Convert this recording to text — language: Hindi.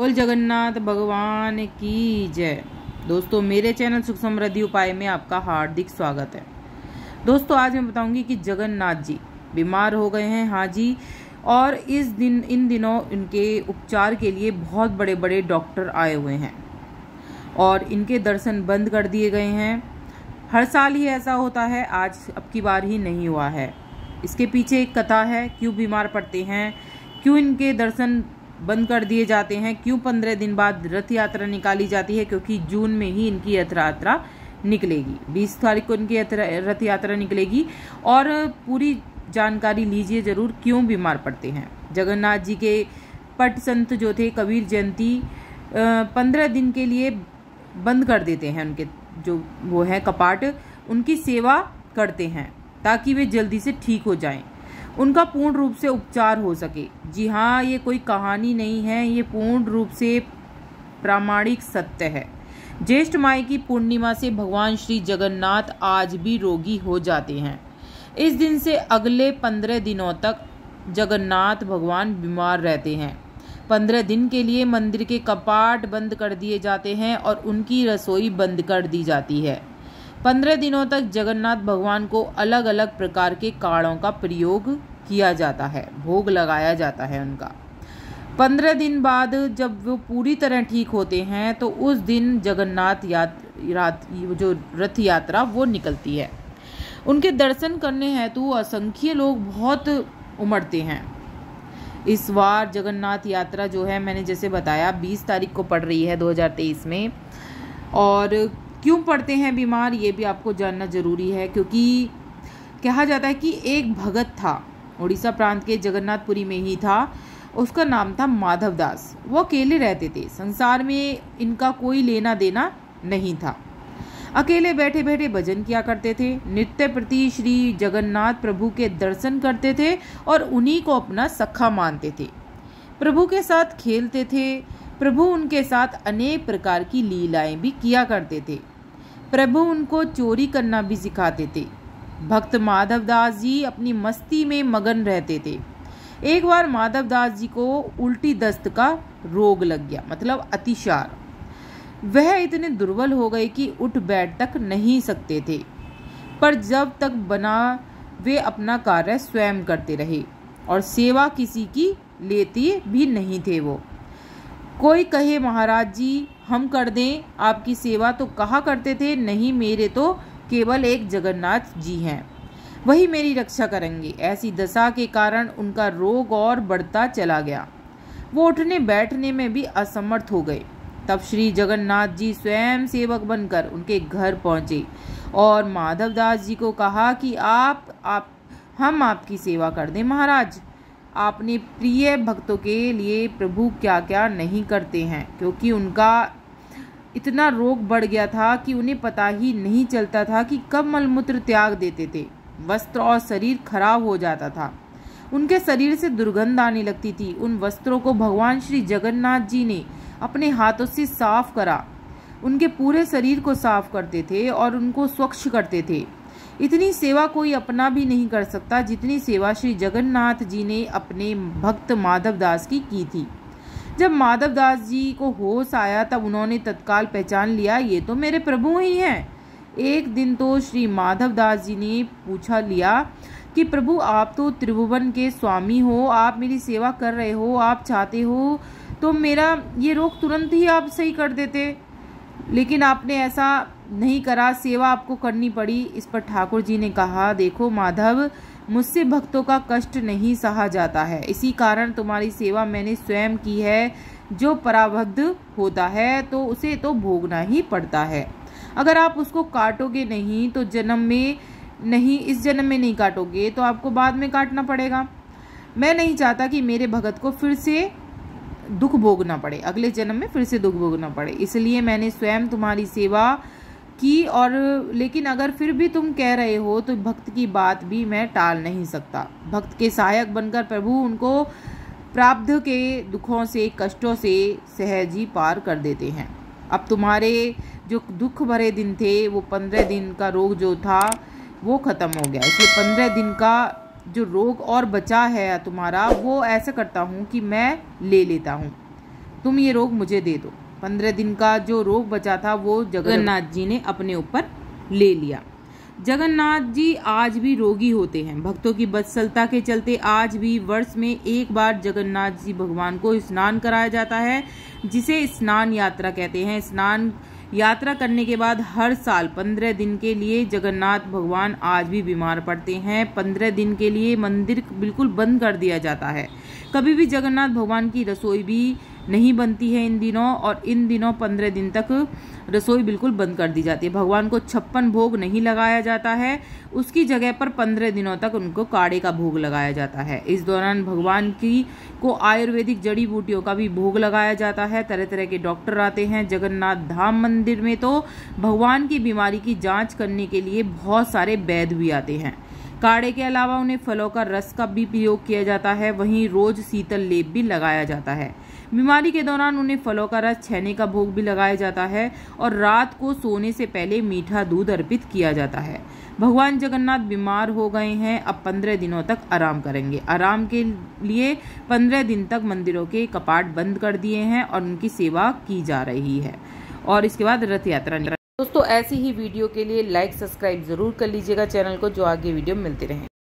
बोल जगन्नाथ भगवान की जय। दोस्तों, मेरे चैनल सुख समृद्धि उपाय में आपका हार्दिक स्वागत है। दोस्तों, आज मैं बताऊंगी कि जगन्नाथ जी बीमार हो गए हैं। हाँ जी, और इन दिनों इनके उपचार के लिए बहुत बड़े बड़े डॉक्टर आए हुए हैं और इनके दर्शन बंद कर दिए गए हैं। हर साल ही ऐसा होता है, आज अब की बार ही नहीं हुआ है। इसके पीछे एक कथा है, क्यों बीमार पड़ते हैं, क्यों इनके दर्शन बंद कर दिए जाते हैं, क्यों 15 दिन बाद रथ यात्रा निकाली जाती है, क्योंकि जून में ही इनकी रथ यात्रा निकलेगी। 20 तारीख को इनकी रथ यात्रा निकलेगी और पूरी जानकारी लीजिए जरूर क्यों बीमार पड़ते हैं। जगन्नाथ जी के पट संत जो थे कबीर जयंती 15 दिन के लिए बंद कर देते हैं। उनके जो वो है कपाट, उनकी सेवा करते हैं ताकि वे जल्दी से ठीक हो जाएं, उनका पूर्ण रूप से उपचार हो सके। जी हाँ, ये कोई कहानी नहीं है, ये पूर्ण रूप से प्रामाणिक सत्य है। ज्येष्ठ माह की पूर्णिमा से भगवान श्री जगन्नाथ आज भी रोगी हो जाते हैं। इस दिन से अगले 15 दिनों तक जगन्नाथ भगवान बीमार रहते हैं। 15 दिन के लिए मंदिर के कपाट बंद कर दिए जाते हैं और उनकी रसोई बंद कर दी जाती है। 15 दिनों तक जगन्नाथ भगवान को अलग अलग प्रकार के काढ़ों का प्रयोग किया जाता है, भोग लगाया जाता है उनका। 15 दिन बाद जब वो पूरी तरह ठीक होते हैं तो उस दिन जगन्नाथ जो रथ यात्रा वो निकलती है। उनके दर्शन करने हेतु असंख्य लोग बहुत उमड़ते हैं। इस बार जगन्नाथ यात्रा जो है, मैंने जैसे बताया 20 तारीख को पड़ रही है 2023 में। और क्यों पड़ते हैं बीमार, ये भी आपको जानना जरूरी है, क्योंकि कहा जाता है कि एक भगत था, उड़ीसा प्रांत के जगन्नाथपुरी में ही था, उसका नाम था माधव दास। वो अकेले रहते थे, संसार में इनका कोई लेना देना नहीं था। अकेले बैठे बैठे भजन किया करते थे, नित्य प्रति श्री जगन्नाथ प्रभु के दर्शन करते थे और उन्हीं को अपना सखा मानते थे। प्रभु के साथ खेलते थे, प्रभु उनके साथ अनेक प्रकार की लीलाएं भी किया करते थे। प्रभु उनको चोरी करना भी सिखाते थे। भक्त माधव दास जी अपनी मस्ती में मगन रहते थे। एक बार माधव दास जी को उल्टी दस्त का रोग लग गया, मतलब अतिसार। वह इतने दुर्बल हो गए कि उठ बैठ तक नहीं सकते थे, पर जब तक बना वे अपना कार्य स्वयं करते रहे और सेवा किसी की लेती भी नहीं थे। वो कोई कहे महाराज जी हम कर दें आपकी सेवा, तो कहा करते थे नहीं, मेरे तो केवल एक जगन्नाथ जी हैं, वही मेरी रक्षा करेंगे। ऐसी दशा के कारण उनका रोग और बढ़ता चला गया। वो उठने बैठने में भी असमर्थ हो गए। तब श्री जगन्नाथ जी स्वयं सेवक बनकर उनके घर पहुंचे और माधव दास जी को कहा कि हम आपकी सेवा कर दें महाराज। आपने प्रिय भक्तों के लिए प्रभु क्या क्या नहीं करते हैं, क्योंकि उनका इतना रोग बढ़ गया था कि उन्हें पता ही नहीं चलता था कि कब मलमूत्र त्याग देते थे। वस्त्र और शरीर खराब हो जाता था, उनके शरीर से दुर्गंध आने लगती थी। उन वस्त्रों को भगवान श्री जगन्नाथ जी ने अपने हाथों से साफ करा, उनके पूरे शरीर को साफ करते थे और उनको स्वच्छ करते थे। इतनी सेवा कोई अपना भी नहीं कर सकता जितनी सेवा श्री जगन्नाथ जी ने अपने भक्त माधव दास की थी। जब माधव दास जी को होश आया तब उन्होंने तत्काल पहचान लिया, ये तो मेरे प्रभु ही हैं। एक दिन तो श्री माधव दास जी ने पूछा लिया कि प्रभु आप तो त्रिभुवन के स्वामी हो, आप मेरी सेवा कर रहे हो, आप चाहते हो तो मेरा ये रोग तुरंत ही आप सही कर देते, लेकिन आपने ऐसा नहीं करा, सेवा आपको करनी पड़ी। इस पर ठाकुर जी ने कहा, देखो माधव, मुझसे भक्तों का कष्ट नहीं सहा जाता है, इसी कारण तुम्हारी सेवा मैंने स्वयं की है। जो पराबद्ध होता है तो उसे तो भोगना ही पड़ता है। अगर आप उसको काटोगे नहीं तो इस जन्म में नहीं काटोगे तो आपको बाद में काटना पड़ेगा। मैं नहीं चाहता कि मेरे भगत को फिर से दुख भोगना पड़े, अगले जन्म में फिर से दुख भोगना पड़े, इसलिए मैंने स्वयं तुम्हारी सेवा की। और लेकिन अगर फिर भी तुम कह रहे हो तो भक्त की बात भी मैं टाल नहीं सकता। भक्त के सहायक बनकर प्रभु उनको प्रारब्ध के दुखों से, कष्टों से सहज ही पार कर देते हैं। अब तुम्हारे जो दुख भरे दिन थे, वो 15 दिन का रोग जो था वो खत्म हो गया, इसलिए 15 दिन का जो रोग और बचा है तुम्हारा, वो ऐसा करता हूँ कि मैं ले लेता हूँ। तुम ये रोग मुझे दे दो। 15 दिन का जो रोग बचा था वो जगन्नाथ जी ने अपने ऊपर ले लिया। जगन्नाथ जी आज भी रोगी होते हैं। भक्तों की बदसलता के चलते आज भी वर्ष में एक बार जगन्नाथ जी भगवान को स्नान कराया जाता है, जिसे स्नान यात्रा कहते हैं। स्नान यात्रा करने के बाद हर साल 15 दिन के लिए जगन्नाथ भगवान आज भी बीमार पड़ते हैं। 15 दिन के लिए मंदिर बिल्कुल बंद कर दिया जाता है। कभी भी जगन्नाथ भगवान की रसोई भी नहीं बनती है इन दिनों, और इन दिनों 15 दिन तक रसोई बिल्कुल बंद कर दी जाती है। भगवान को 56 भोग नहीं लगाया जाता है, उसकी जगह पर 15 दिनों तक उनको काढ़े का भोग लगाया जाता है। इस दौरान भगवान को आयुर्वेदिक जड़ी बूटियों का भी भोग लगाया जाता है। तरह तरह के डॉक्टर आते हैं। जगन्नाथ धाम मंदिर में तो भगवान की बीमारी की जांच करने के लिए बहुत सारे वैद्य भी आते हैं। काढ़े के अलावा उन्हें फलों का रस का भी प्रयोग किया जाता है। वहीं रोज शीतल लेप भी लगाया जाता है। बीमारी के दौरान उन्हें फलों का रस, छेने का भोग भी लगाया जाता है, और रात को सोने से पहले मीठा दूध अर्पित किया जाता है। भगवान जगन्नाथ बीमार हो गए हैं, अब 15 दिनों तक आराम करेंगे। आराम के लिए 15 दिन तक मंदिरों के कपाट बंद कर दिए हैं और उनकी सेवा की जा रही है, और इसके बाद रथ यात्रा। दोस्तों ऐसी ही वीडियो के लिए लाइक सब्सक्राइब जरूर कर लीजिएगा चैनल को, जो आगे वीडियो मिलते रहे।